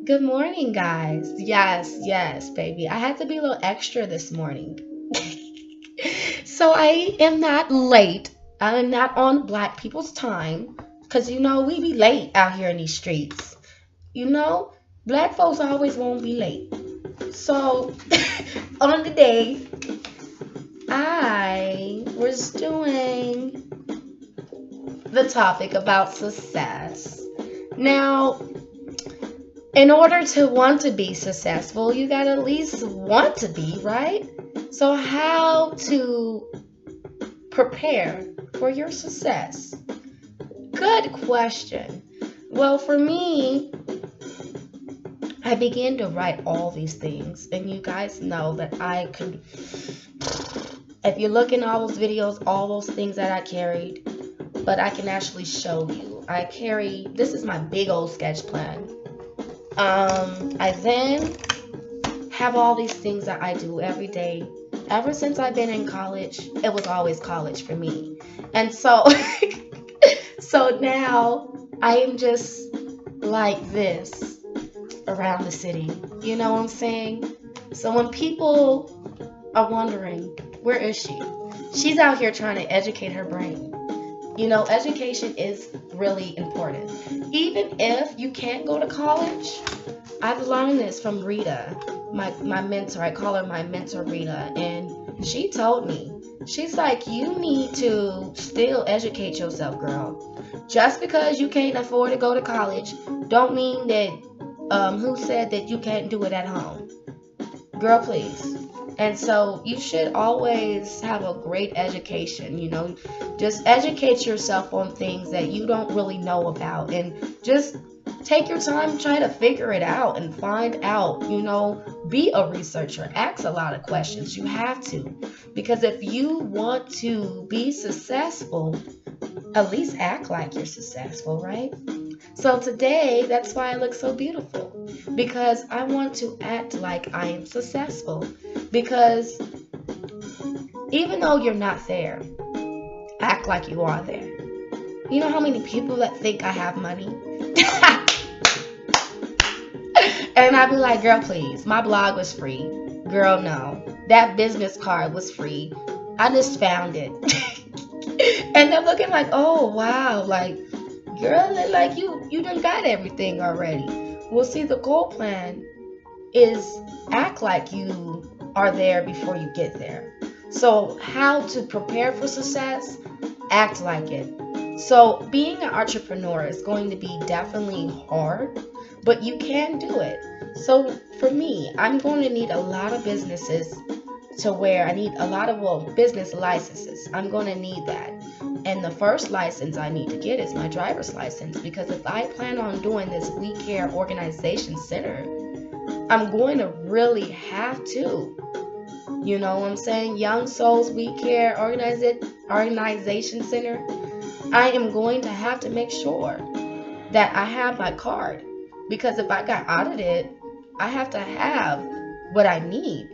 Good morning, guys. Yes, yes, baby. I had to be a little extra this morning. So I am not late. I am not on black people's time. Because, we be late out here in these streets. You know, black folks always won't be late. So, on the day, I was doing the topic about success. Now, in order to want to be successful, you gotta at least want to be, right? So, how to prepare for your success? Good question. Well, for me, I began to write all these things, and you guys know that I could. If you look in all those videos, all those things that I carried, but I can actually show you. This is my big old sketch plan. I then have all these things that I do every day. Ever since I've been in college, it was always college for me. And so, so now I am just like this around the city. You know what I'm saying? So when people are wondering, where is she? She's out here trying to educate her brain. Education is really important. Even if you can't go to college, I've learned this from Rita, my mentor. I call her my mentor, Rita. And she told me, she's like, you need to still educate yourself, girl. Just because you can't afford to go to college, don't mean that, who said that you can't do it at home? Girl, please. And so you should always have a great education, just educate yourself on things that you don't really know about, and just take your time, try to figure it out and find out, be a researcher, ask a lot of questions. You have to, because if you want to be successful, at least act like you're successful, right? So today, that's why I look so beautiful, because I want to act like I am successful. Because even though you're not there, act like you are there. You know how many people that think I have money? And I'd be like, girl, please, my blog was free. Girl, no. That business card was free. I just found it. And they're looking like, oh, wow, like, girl, like you done got everything already. Well, see, the goal plan is act like you are there before you get there. So how to prepare for success? Act like it. So being an entrepreneur is going to be definitely hard, but you can do it. So for me, I'm going to need a lot of businesses to where I need a lot of, business licenses. I'm going to need that. And the first license I need to get is my driver's license, because if I plan on doing this We Care Organization Center, I'm going to really have to. You know what I'm saying? Young Souls We Care Organization Center. I am going to have to make sure that I have my card, because if I got audited, I have to have what I need,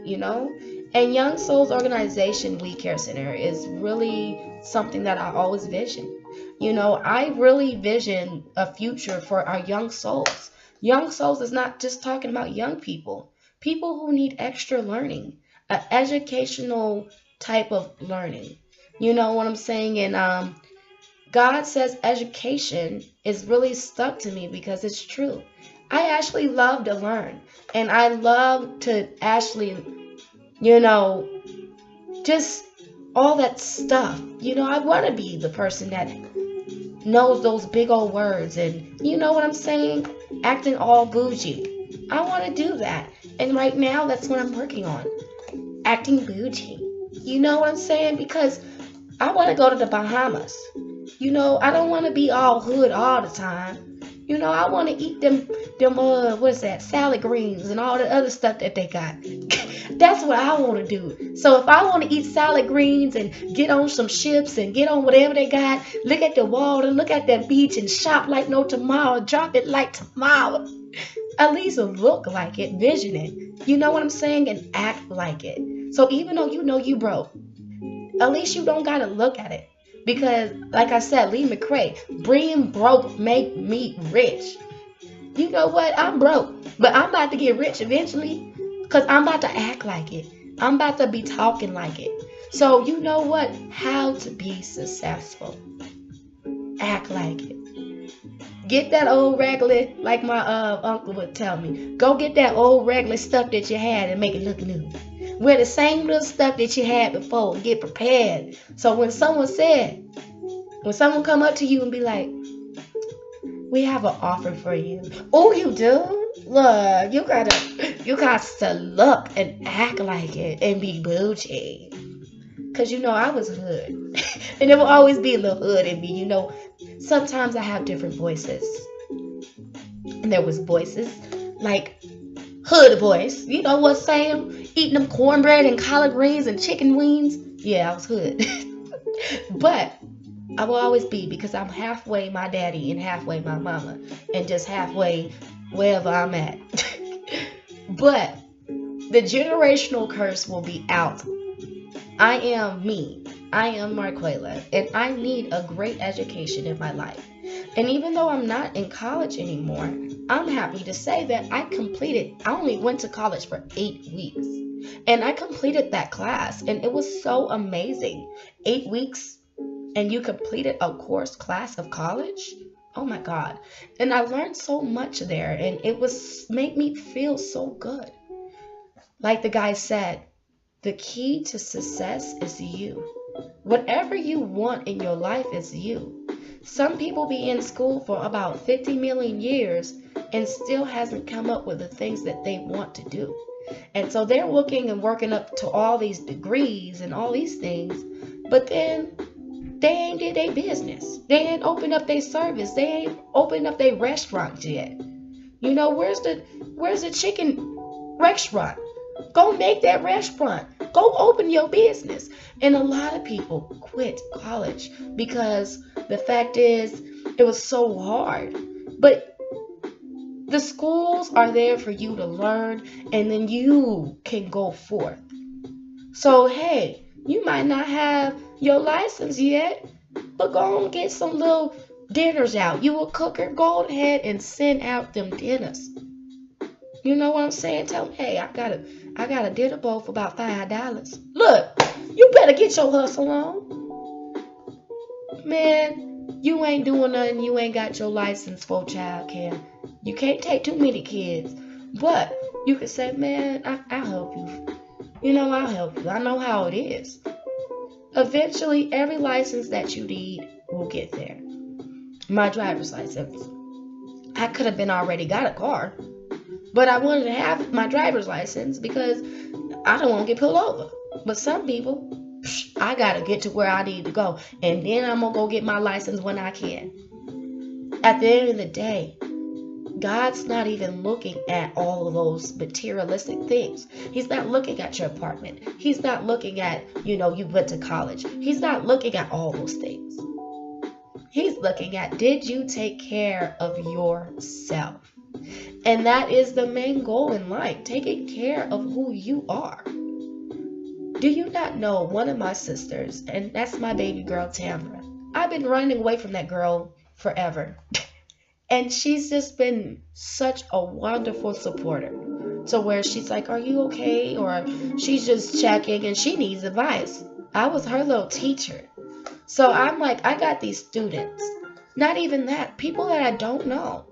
And Young Souls Organization We Care Center is really something that I always vision. I really vision a future for our young souls. Young souls is not just talking about young people who need extra learning, an educational type of learning. You know what I'm saying? And God says education is really stuck to me because it's true. I actually love to learn, and I love to actually, just all that stuff. I want to be the person that knows those big old words, and you know what I'm saying? Acting all bougie. I want to do that. And right now, that's what I'm working on. Acting bougie. You know what I'm saying? Because I want to go to the Bahamas. I don't want to be all hood all the time. I want to eat them what is that, salad greens and all the other stuff that they got. That's what I want to do. So if I want to eat salad greens and get on some ships and get on whatever they got, look at the water, look at that beach and shop like no tomorrow, drop it like tomorrow. At least look like it, vision it. You know what I'm saying? And act like it. So even though you broke, at least you don't got to look at it. Because, like I said, Lee McRae, being broke make me rich. You know what? I'm broke, But I'm about to get rich eventually because I'm about to act like it. I'm about to be talking like it. So you know what? How to be successful. Act like it. Get that old regular, like my uncle would tell me. Go get that old regular stuff that you had and make it look new. Wear the same little stuff that you had before and get prepared. So when someone come up to you and be like, we have an offer for you. Oh, you do? Look, you got to look and act like it and be bougie. Because, I was hood. And there will always be a little hood in me, Sometimes I have different voices. And there was voices like hood voice. You know what, Sam? Eating them cornbread and collard greens and chicken wings. Yeah, I was hood. But I will always be, because I'm halfway my daddy and halfway my mama. And just halfway wherever I'm at. But the generational curse will be out. I am me. I am Marquela, and I need a great education in my life. And even though I'm not in college anymore, I'm happy to say that I only went to college for 8 weeks. And I completed that class, and it was so amazing. 8 weeks, and you completed a class of college? Oh my God. And I learned so much there, and it made me feel so good. Like the guy said, the key to success is you. Whatever you want in your life is you. Some people be in school for about 50 million years and still hasn't come up with the things that they want to do. And so they're looking and working up to all these degrees and all these things, but then they ain't did their business. They ain't opened up their service. They ain't opened up their restaurant yet. Where's the chicken restaurant? Go make that restaurant. Go open your business. And a lot of people quit college because the fact is it was so hard. But the schools are there for you to learn, and then you can go forth. So, hey, you might not have your license yet, but go and get some little dinners out. You a cooker, go ahead and send out them dinners. You know what I'm saying? Tell them, hey, I got a dinner bowl for about $5. Look, you better get your hustle on. Man, you ain't doing nothing. You ain't got your license for childcare. You can't take too many kids. But you can say, man, I'll help you. I'll help you. I know how it is. Eventually, every license that you need will get there. My driver's license. I could have been already got a car. But I wanted to have my driver's license because I don't want to get pulled over. But some people, I got to get to where I need to go. And then I'm going to go get my license when I can. At the end of the day, God's not even looking at all of those materialistic things. He's not looking at your apartment. He's not looking at, you went to college. He's not looking at all those things. He's looking at, did you take care of yourself? And that is the main goal in life, taking care of who you are. Do you not know one of my sisters, and that's my baby girl, Tamara. I've been running away from that girl forever. And she's just been such a wonderful supporter. So where she's like, are you okay? Or she's just checking and she needs advice. I was her little teacher. So I'm like, I got these students. Not even that. People that I don't know.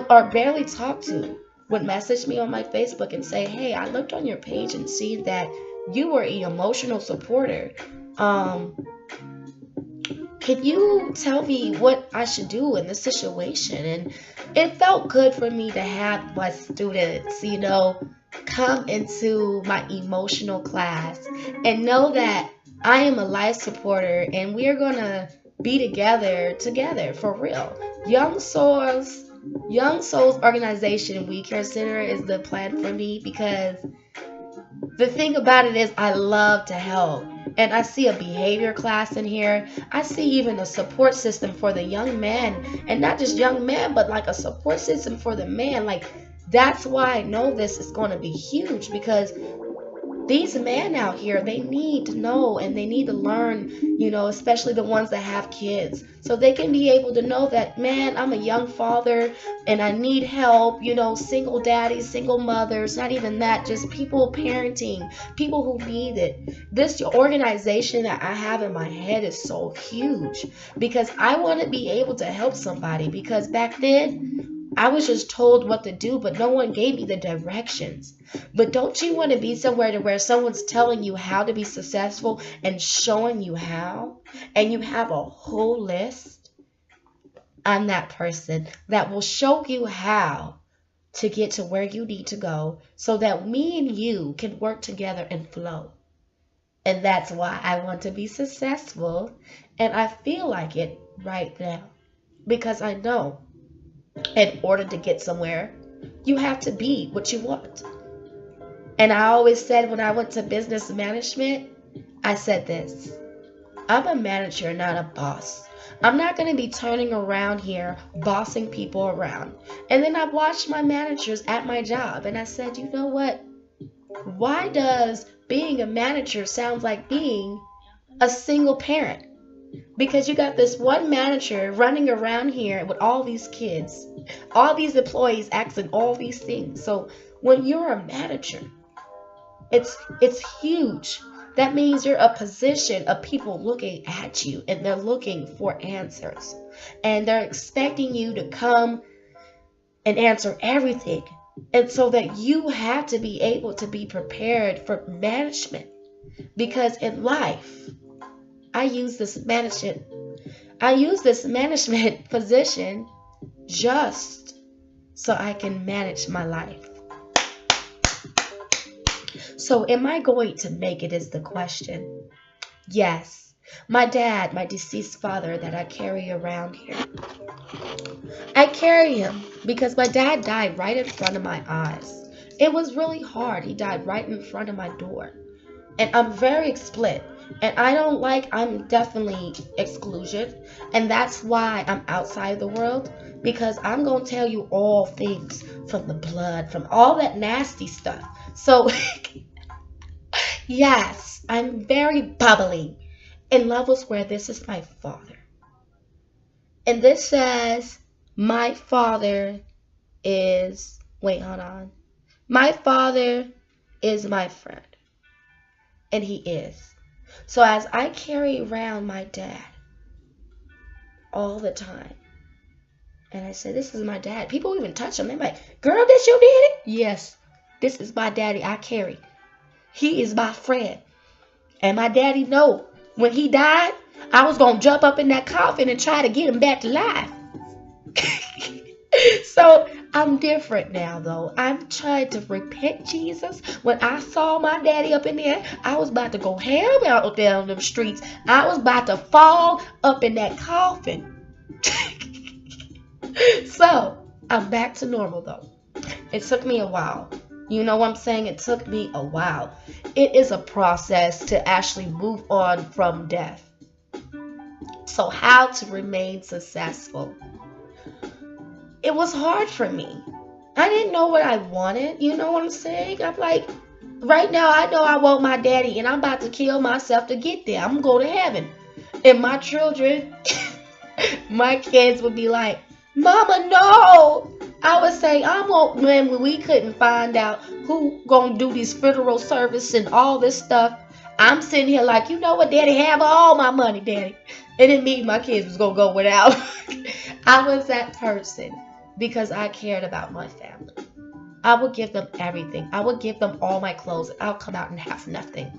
Or barely talk to, would message me on my Facebook and say, hey, I looked on your page and see that you were an emotional supporter. Can you tell me what I should do in this situation? And it felt good for me to have my students, come into my emotional class and know that I am a life supporter and we're going to be together for real. Young Souls Organization We Care Center is the plan for me because the thing about it is I love to help. And I see a behavior class in here. I see even a support system for the young man. And not just young man, but like a support system for the man. Like, that's why I know this is going to be huge because these men out here, they need to know and they need to learn, especially the ones that have kids, so they can be able to know that, man, I'm a young father and I need help, single daddies, single mothers, not even that, just people parenting, people who need it. This organization that I have in my head is so huge because I want to be able to help somebody, because back then I was just told what to do, but no one gave me the directions. But don't you want to be somewhere to where someone's telling you how to be successful and showing you how, and you have a whole list? I'm that person that will show you how to get to where you need to go so that me and you can work together and flow. And that's why I want to be successful, and I feel like it right now because I know in order to get somewhere, you have to be what you want. And I always said when I went to business management, I said this: I'm a manager, not a boss. I'm not going to be turning around here, bossing people around. And then I watched my managers at my job and I said, you know what? Why does being a manager sound like being a single parent? Because you got this one manager running around here with all these kids, all these employees asking all these things. So when you're a manager, it's huge. That means you're a position of people looking at you and they're looking for answers. And they're expecting you to come and answer everything. And so that you have to be able to be prepared for management. Because in life, I use this management position just so I can manage my life. So am I going to make it is the question. Yes, my dad, my deceased father that I carry around here. I carry him because my dad died right in front of my eyes. It was really hard. He died right in front of my door. And I'm very split. And I'm definitely exclusion. And that's why I'm outside the world. Because I'm going to tell you all things from the blood, from all that nasty stuff. So, yes, I'm very bubbly in levels where this is my father. And this says, my father is, wait, hold on. My father is my friend. And he is. So as I carry around my dad all the time, and I say, this is my dad. People even touch him. They're like, girl, this your daddy? Yes, this is my daddy I carry. He is my friend. And my daddy know when he died, I was going to jump up in that coffin and try to get him back to life. So I'm different now, though. I'm trying to repent, Jesus. When I saw my daddy up in there, I was about to go ham out down them streets. I was about to fall up in that coffin. So I'm back to normal, though. It took me a while. You know what I'm saying? It took me a while. It is a process to actually move on from death. So how to remain successful? It was hard for me. I didn't know what I wanted. You know what I'm saying? I'm like, right now I know I want my daddy and I'm about to kill myself to get there. I'm going to go to heaven. And my children, my kids would be like, Mama, no. I would say, when we couldn't find out who gonna do these funeral service and all this stuff, I'm sitting here like, you know what, Daddy, have all my money, Daddy. And it means my kids was gonna go without. I was that person because I cared about my family. I would give them everything. I would give them all my clothes. I'll come out and have nothing.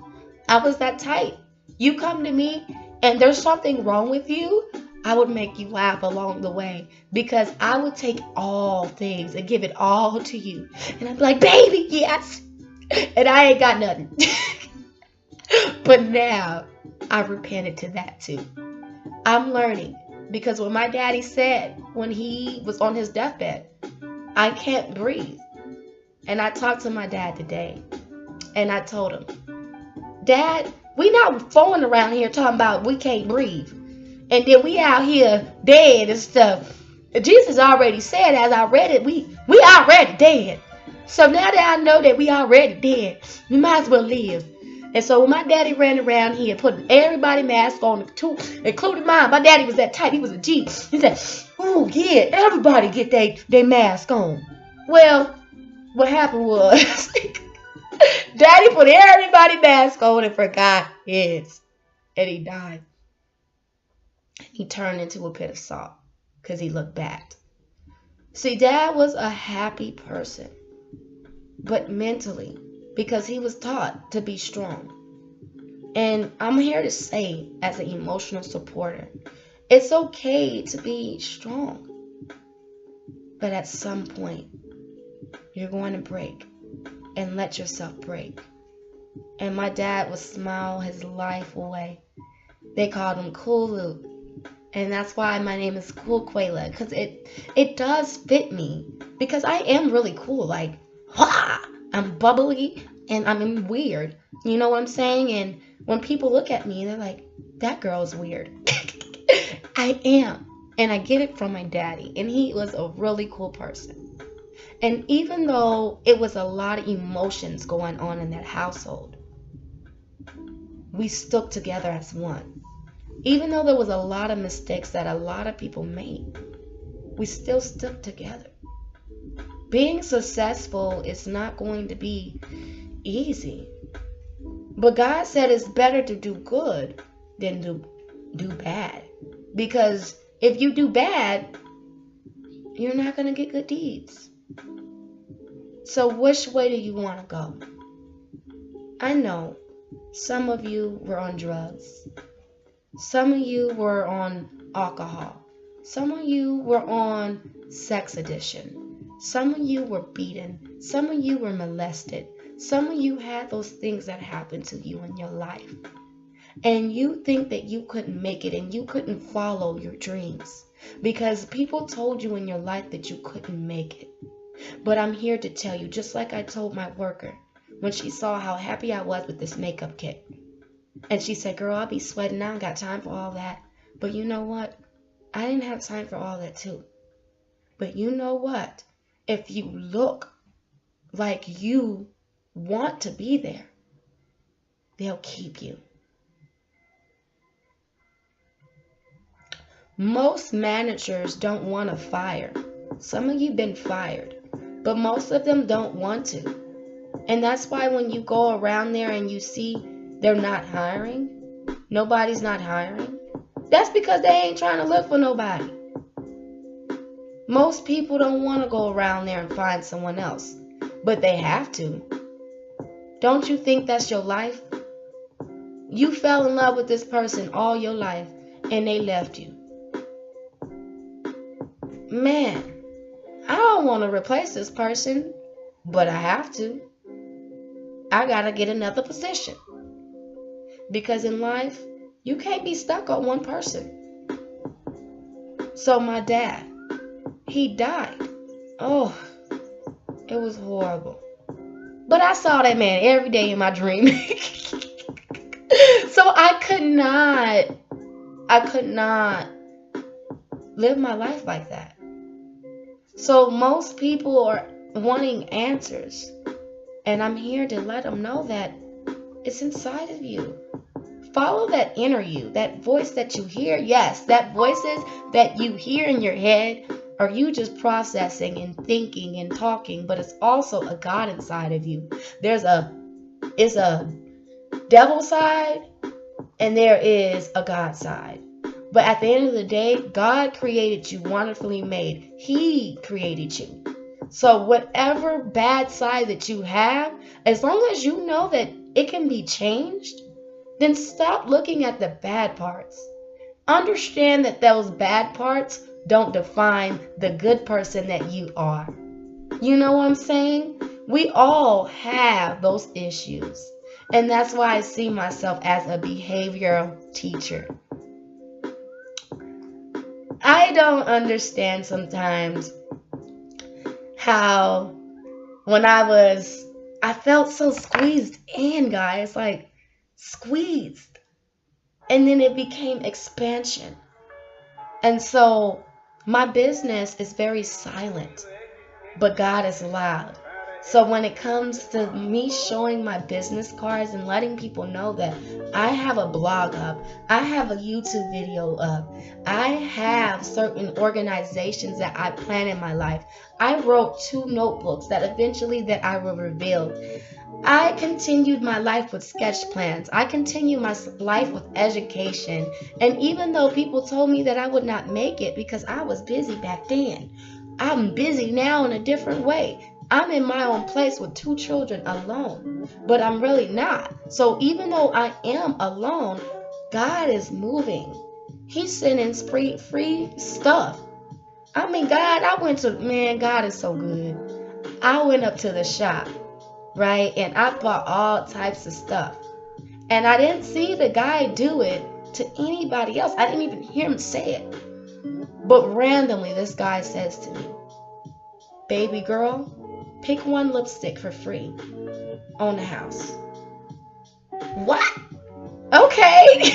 I was that type. You come to me and there's something wrong with you, I would make you laugh along the way because I would take all things and give it all to you. And I'd be like, baby, yes. And I ain't got nothing. But now I repented to that too. I'm learning because when my daddy said when he was on his deathbed, I can't breathe. And I talked to my dad today and I told him, Dad, we not fooling around here talking about we can't breathe. And then we out here dead and stuff. Jesus already said, as I read it, we already dead. So now that I know that we already dead, we might as well live. And so when my daddy ran around here putting everybody mask on, too, including mine, my daddy was that type. He was a G. He said, "Oh yeah, everybody get their mask on." Well, what happened was, daddy put everybody mask on and forgot his, and he died. He turned into a pit of salt because he looked back. See, dad was a happy person, but mentally, because he was taught to be strong. And I'm here to say, as an emotional supporter, it's okay to be strong. But at some point, you're going to break and let yourself break. And my dad would smile his life away. They called him Cool Luke. And that's why my name is Cool Quayla, because it does fit me. Because I am really cool. Like, I'm bubbly and I'm weird. You know what I'm saying? And when people look at me, they're like, that girl's weird. I am. And I get it from my daddy. And he was a really cool person. And even though it was a lot of emotions going on in that household, we stuck together as one. Even though there was a lot of mistakes that a lot of people made, we still stuck together. Being successful is not going to be easy. But God said it's better to do good than do bad. Because if you do bad, you're not going to get good deeds. So which way do you want to go? I know some of you were on drugs. Some of you were on alcohol. Some of you were on sex addiction. Some of you were beaten. Some of you were molested. Some of you had those things that happened to you in your life. And you think that you couldn't make it and you couldn't follow your dreams because people told you in your life that you couldn't make it. But I'm here to tell you, just like I told my worker when she saw how happy I was with this makeup kit. And she said, "Girl, I'll be sweating. I don't got time for all that." But you know what? I didn't have time for all that too. But you know what? If you look like you want to be there, they'll keep you. Most managers don't want to fire. Some of you been fired, but most of them don't want to. And that's why when you go around there and you see they're not hiring, nobody's not hiring, that's because they ain't trying to look for nobody. Most people don't want to go around there and find someone else, but they have to. Don't you think that's your life? You fell in love with this person all your life and they left you. Man, I don't want to replace this person, but I have to. I gotta get another position. Because in life, you can't be stuck on one person. So my dad, he died. Oh, it was horrible. But I saw that man every day in my dream. So I could not live my life like that. So most people are wanting answers. And I'm here to let them know that it's inside of you. Follow that inner you, that voice that you hear. Yes, that voices that you hear in your head are you just processing and thinking and talking, but it's also a God inside of you. It's a devil side and there is a God side. But at the end of the day, God created you wonderfully made. He created you. So whatever bad side that you have, as long as you know that it can be changed, then stop looking at the bad parts. Understand that those bad parts don't define the good person that you are. You know what I'm saying? We all have those issues. And that's why I see myself as a behavioral teacher. I don't understand sometimes how when I felt so squeezed in, guys, like squeezed. And then it became expansion. And so my business is very silent, but God is loud. So when it comes to me showing my business cards and letting people know that I have a blog up, I have a YouTube video up, I have certain organizations that I plan in my life. I wrote 2 notebooks that eventually that I will reveal. I continued my life with sketch plans. I continued my life with education. And even though people told me that I would not make it because I was busy back then, I'm busy now in a different way. I'm in my own place with 2 children alone, but I'm really not. So even though I am alone, God is moving. He's sending free stuff. I mean, God is so good. I went up to the shop, right? And I bought all types of stuff. And I didn't see the guy do it to anybody else. I didn't even hear him say it. But randomly, this guy says to me, "Baby girl, pick 1 lipstick for free on the house." What? Okay.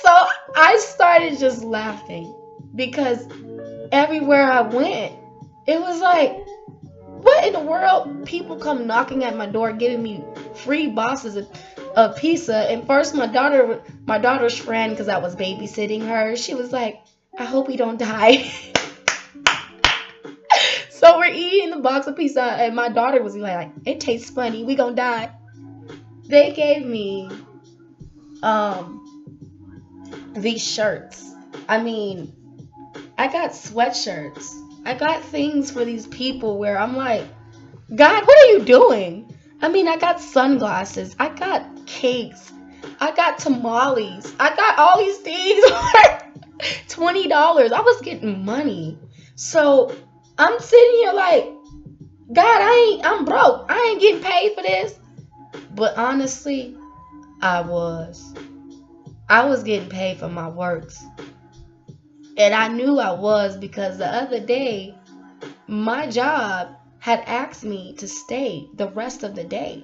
So I started just laughing because everywhere I went, it was like, what in the world? People come knocking at my door giving me free boxes of pizza. And first my daughter's friend, because I was babysitting her, she was like, "I hope we don't die." So we're eating the box of pizza, and my daughter was like, "It tastes funny, we gonna die." They gave me these shirts. I mean, I got sweatshirts. I got things for these people where I'm like, God, what are you doing? I mean, I got sunglasses. I got cakes. I got tamales. I got all these things for $20. I was getting money. So I'm sitting here like, God, I'm broke. I ain't getting paid for this. But honestly, I was getting paid for my works. And I knew I was because the other day, my job had asked me to stay the rest of the day.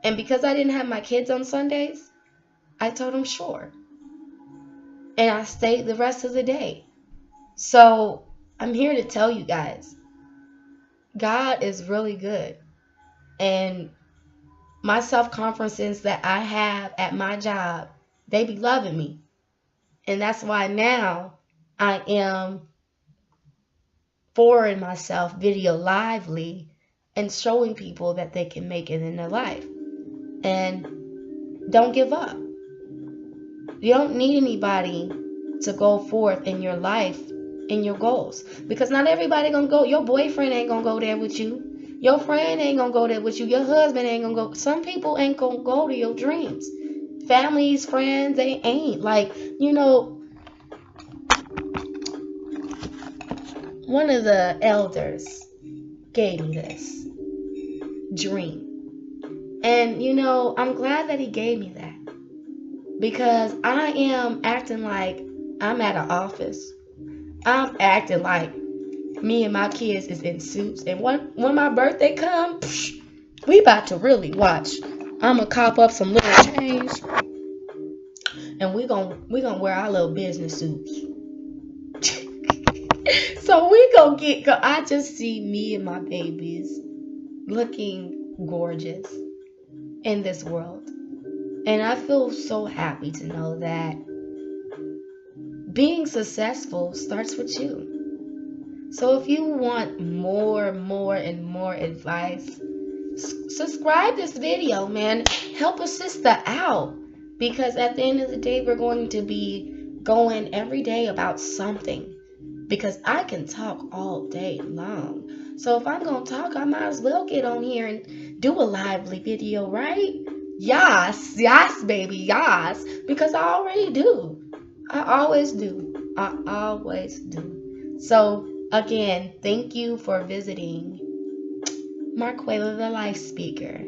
And because I didn't have my kids on Sundays, I told them sure. And I stayed the rest of the day. So I'm here to tell you guys, God is really good. And my self-conferences that I have at my job, they be loving me. And that's why now I am forwarding myself video lively and showing people that they can make it in their life. And don't give up. You don't need anybody to go forth in your life, in your goals. Because not everybody gonna go. Your boyfriend ain't gonna go there with you. Your friend ain't gonna go there with you. Your husband ain't gonna go. Some people ain't gonna go to your dreams. Families, friends, they ain't. Like, one of the elders gave me this dream. And, I'm glad that he gave me that. Because I am acting like I'm at an office. I'm acting like me and my kids is in suits. And when my birthday comes, we about to really watch. I'm going to cop up some little change. And we gonna wear our little business suits. So we gonna I just see me and my babies looking gorgeous in this world. And I feel so happy to know that being successful starts with you. So if you want more and more advice, subscribe this video, man. Help a sister out. Because at the end of the day, we're going to be going every day about something. Because I can talk all day long. So if I'm going to talk, I might as well get on here and do a lively video, right? Yes, baby, yes. Because I already do. I always do. I always do. So, again, thank you for visiting Marquela the Life Speaker.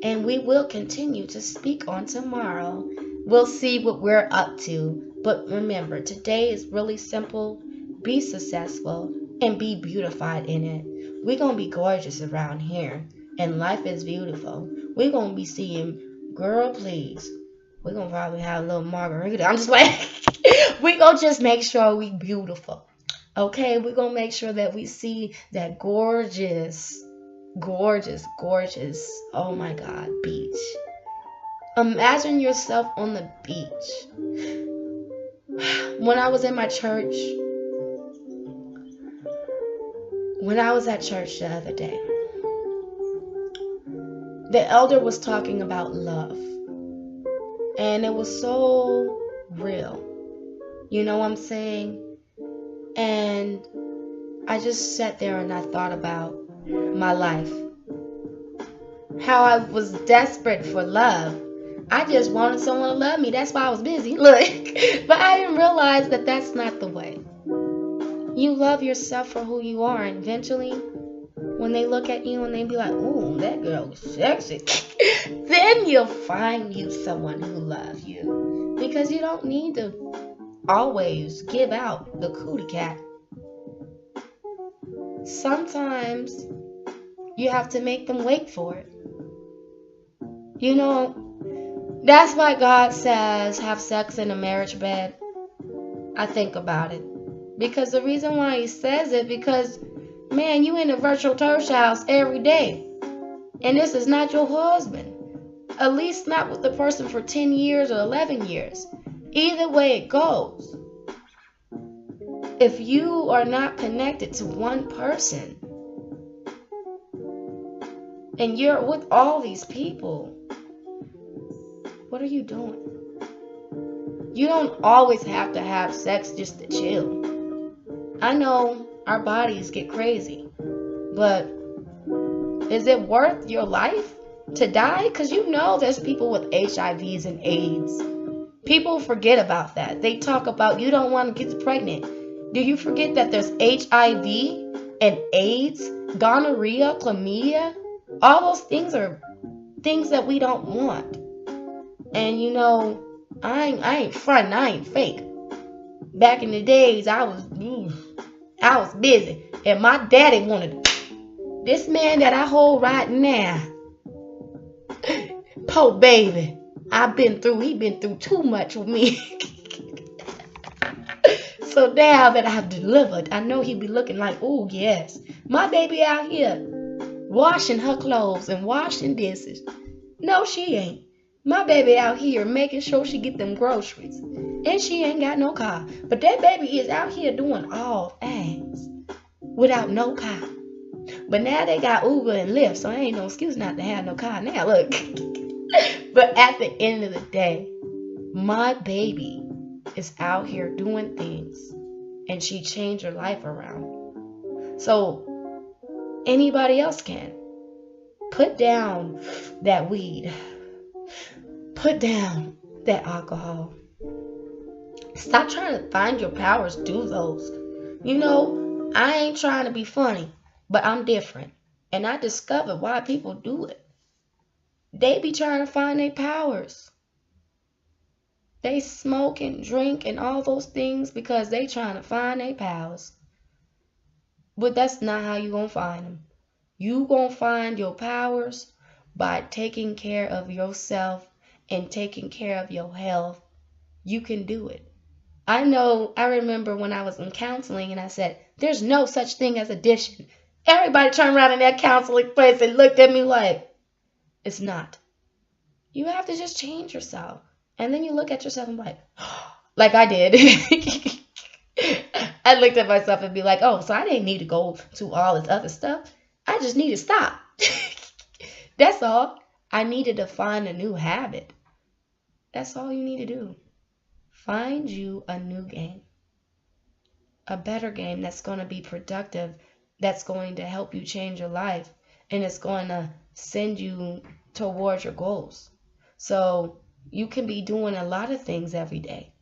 And we will continue to speak on tomorrow. We'll see what we're up to. But remember, today is really simple. Be successful and be beautified in it. We're going to be gorgeous around here. And life is beautiful. We're going to be seeing, girl, please. We're going to probably have a little margarita. I'm just like, we're going to just make sure we beautiful. Okay, we're going to make sure that we see that gorgeous, gorgeous, gorgeous, oh my God, beach. Imagine yourself on the beach. When I was in my church, when I was at church the other day, the elder was talking about love. And it was so real. You know what I'm saying? And I just sat there and I thought about my life. How I was desperate for love. I just wanted someone to love me. That's why I was busy. Look. But I didn't realize that that's not the way. You love yourself for who you are. And eventually, when they look at you and they be like, ooh, that girl is sexy. Then you'll find you someone who loves you. Because you don't need to always give out the cootie cat. Sometimes you have to make them wait for it. You know, that's why God says have sex in a marriage bed. I think about it. Because the reason why he says it, because, man, you in a virtual church house every day. And this is not your husband. At least not with the person for 10 years or 11 years. Either way it goes. If you are not connected to one person, and you're with all these people, what are you doing? You don't always have to have sex just to chill. I know our bodies get crazy, but is it worth your life to die? Because you know there's people with HIVs and AIDS. People forget about that. They talk about you don't want to get pregnant. Do you forget that there's HIV and AIDS, gonorrhea, chlamydia? All those things are things that we don't want. And you know, I ain't fronting, I ain't fake. Back in the days, I was busy. And my daddy wanted this man that I hold right now. Poor baby. He been through too much with me. So now that I've delivered, I know he be looking like, oh yes, my baby out here washing her clothes and washing dishes. No, she ain't. My baby out here making sure she get them groceries. And she ain't got no car. But that baby is out here doing all things without no car. But now they got Uber and Lyft, so ain't no excuse not to have no car now. Look. But at the end of the day, my baby is out here doing things, and she changed her life around. So anybody else can. Put down that weed. Put down that alcohol. Stop trying to find your powers. Do those. You know, I ain't trying to be funny, but I'm different. And I discovered why people do it. They be trying to find their powers. They smoke and drink and all those things because they trying to find their powers. But that's not how you gonna find them. You gonna find your powers by taking care of yourself and taking care of your health. You can do it. I remember when I was in counseling and I said, there's no such thing as addiction. Everybody turned around in that counseling place and looked at me like, it's not. You have to just change yourself. And then you look at yourself and be like I did. I looked at myself and be like, oh, so I didn't need to go to all this other stuff. I just need to stop. That's all. I needed to find a new habit. That's all you need to do. Find you a new game. A better game that's going to be productive, that's going to help you change your life, and it's going to send you towards your goals. So you can be doing a lot of things every day,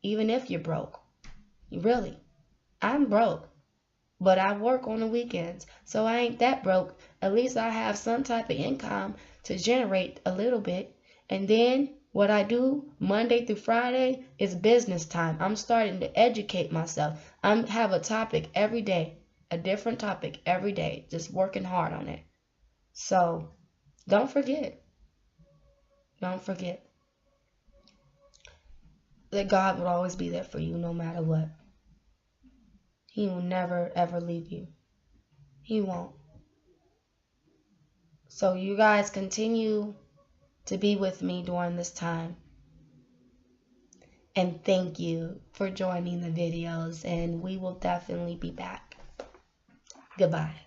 even if you're broke. Really, I'm broke, but I work on the weekends, so I ain't that broke. At least I have some type of income to generate a little bit. And then what I do Monday through Friday is business time. I'm starting to educate myself. I have a topic every day, a different topic every day, just working hard on it. So don't forget. Don't forget that God will always be there for you no matter what. He will never, ever leave you. He won't. So you guys continue to be with me during this time. And thank you for joining the videos. And we will definitely be back. Goodbye.